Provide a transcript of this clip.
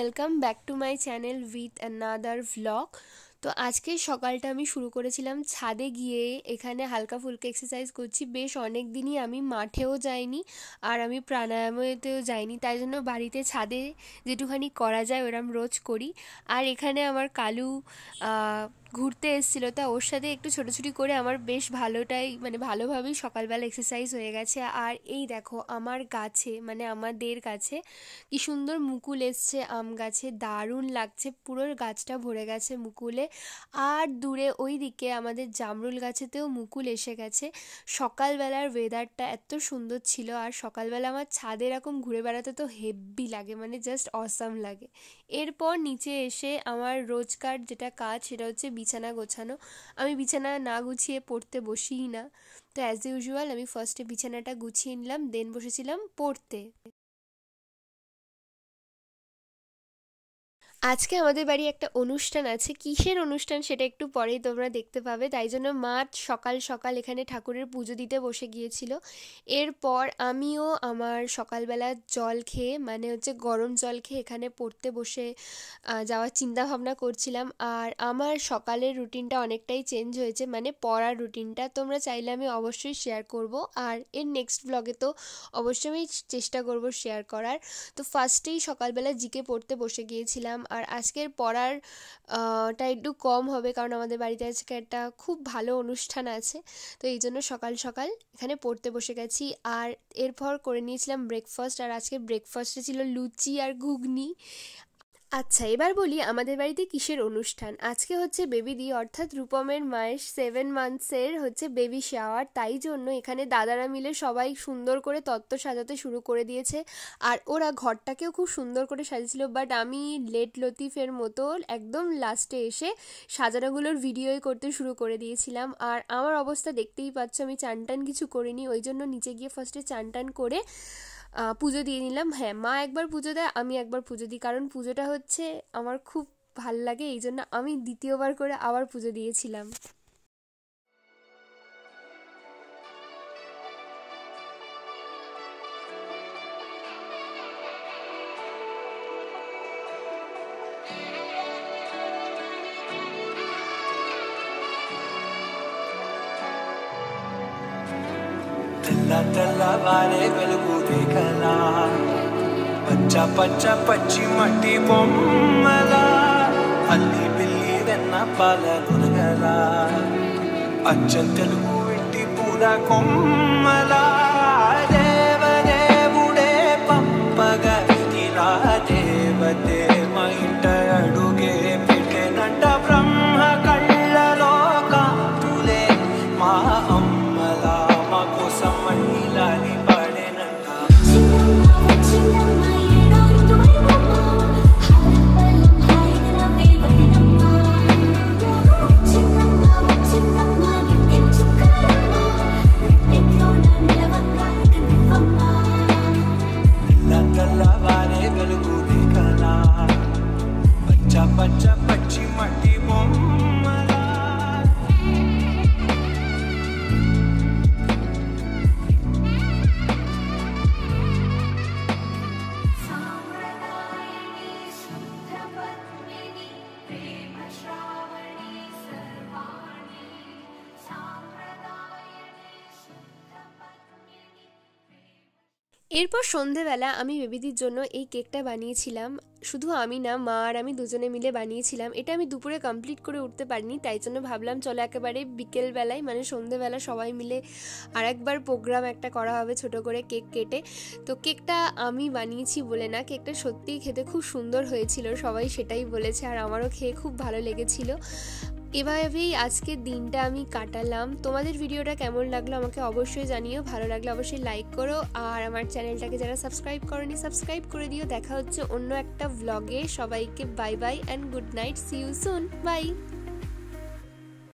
Welcome back to my channel with another vlog. তো আজকে সকালটা আমি শুরু করেছিলাম ছাদে গিয়ে, এখানে হালকা ফুলকা এক্সারসাইজ করছি। বেশ অনেক দিনই আমি মাঠেও যাইনি আর আমি প্রাণায়ামেতেও যাইনি, তাই জন্য বাড়িতে ছাদে যেটুখানি করা যায় ওরম রোজ করি। আর এখানে আমার কালু ঘুরতে এসেছিলো, তা ওর সাথে একটু ছোটাছুটি করে আমার বেশ ভালোভাবেই সকালবেলা এক্সারসাইজ হয়ে গেছে। আর এই দেখো আমার গাছে আমাদের গাছে কি সুন্দর মুকুল এসছে, আম গাছে দারুণ লাগছে, পুরো গাছটা ভরে গেছে মুকুলে। আর দূরে ওই দিকে আমাদের জামরুল গাছেতেও মুকুল এসে গেছে। সকালবেলার ওয়েদারটা এত সুন্দর ছিল, আর সকালবেলা আমার ছাদে এরকম ঘুরে বেড়াতে তো হেব্বি লাগে, জাস্ট অসাম লাগে। এরপর নিচে এসে আমার রোজকার যেটা কাজ সেটা হচ্ছে বিছানা গোছানো। আমি বিছানা না গুছিয়ে পড়তে বসিই না, তো অ্যাজ ইউজুয়াল আমি ফার্স্টে বিছানাটা গুছিয়ে নিলাম, দেন বসেছিলাম পড়তে। আজকে আমাদের বাড়ি একটা অনুষ্ঠান আছে, কিসের অনুষ্ঠান সেটা একটু পরেই তোমরা দেখতে পাবে। তাই জন্য মা সকাল সকাল এখানে ঠাকুরের পুজো দিতে বসে গিয়েছিল। এরপর আমিও আমার সকালবেলা জল খেয়ে গরম জল খেয়ে এখানে পড়তে বসে যাওয়ার চিন্তা ভাবনা করছিলাম। আর আমার সকালের রুটিনটা অনেকটাই চেঞ্জ হয়েছে, পড়ার রুটিনটা তোমরা চাইলে আমি অবশ্যই শেয়ার করব, আর এর নেক্সট ব্লগে তো অবশ্যই আমি চেষ্টা করব শেয়ার করার। তো ফার্স্টেই সকালবেলা জিকে পড়তে বসে গিয়েছিলাম, আর আজকের পড়ার টা একটু কম হবে কারণ আমাদের বাড়িতে আজকে একটা খুব ভালো অনুষ্ঠান আছে, তো এই জন্য সকাল সকাল এখানে পড়তে বসে গেছি। আর এরপর করে নিয়েছিলাম ব্রেকফাস্ট, আর আজকে ব্রেকফাস্টে ছিল লুচি আর ঘুগনি। আচ্ছা, এবার বলি আমাদের বাড়িতে কিসের অনুষ্ঠান। আজকে হচ্ছে বেবিদি অর্থাৎ রূপমের মায়ের 7 মান্থসের হচ্ছে বেবি শাওয়ার, তাই জন্য এখানে দাদারা মিলে সবাই সুন্দর করে তত্ত্ব সাজাতে শুরু করে দিয়েছে। আর ওরা ঘরটাকেও খুব সুন্দর করে সাজিয়েছিল, বাট আমি লেট লতিফের মতো একদম লাস্টে এসে সাজানোগুলোর ভিডিওই করতে শুরু করে দিয়েছিলাম। আর আমার অবস্থা দেখতেই পাচ্ছ, আমি চান টান কিছু করিনি, ওই জন্য নিচে গিয়ে ফার্স্টে চান টান করে পুজো দিয়ে নিলাম। হ্যাঁ, মা একবার পুজো দেয়, আমি একবার পুজো দিই, কারণ পুজোটা হচ্ছে আমার খুব ভাল লাগে, এই জন্য আমি দ্বিতীয়বার করে আবার পুজো দিয়েছিলাম। తెల్ల తెల్లవారే వెలుగు రేఖలా పచ్చ పచ్చ పచ్చి మట్టి బొమ్మల అల్లి బిల్లి వెన్న పాల నురగల అచ్చ తెలుగు ఇంటి పూల కొమ్మల దేవదేవుడే పంపగా ఇలా దేవతే మా ఇంట అడుగే పెట్టెనంట బ్రహ్మ కళ్ళలో కాతులే మా అమ్మలా మా కోసం మళ్ళీ పడేనంట. తెల్లవారే వెలుగు రేఖలా పచ్చ పచ్చ పచ్చి మట్టి బొమ్మలా. এরপর সন্ধেবেলা আমি বেবিদির জন্য এই কেকটা বানিয়েছিলাম। শুধু আমি না, মা আর আমি দুজনে মিলে বানিয়েছিলাম। এটা আমি দুপুরে কমপ্লিট করে উঠতে পারিনি, তাই জন্য ভাবলাম চলো একেবারে বিকেলবেলায় সন্ধেবেলা সবাই মিলে আর একবার প্রোগ্রাম একটা করা হবে ছোট করে কেক কেটে। তো কেকটা আমি বানিয়েছি বলে না, কেকটা সত্যিই খেতে খুব সুন্দর হয়েছিল, সবাই সেটাই বলেছে, আর আমারও খেয়ে খুব ভালো লেগেছিল। এভাবেই আজকের দিনটা আমি কাটালাম। তোমাদের ভিডিওটা কেমন লাগলো আমাকে অবশ্যই জানিও, ভালো লাগলে অবশ্যই লাইক করো, আর আমার চ্যানেলটাকে যারা সাবস্ক্রাইব করোনি সাবস্ক্রাইব করে দিও। দেখা হচ্ছে অন্য একটা ভ্লগে। সবাইকে bye bye and good night, see you soon, by.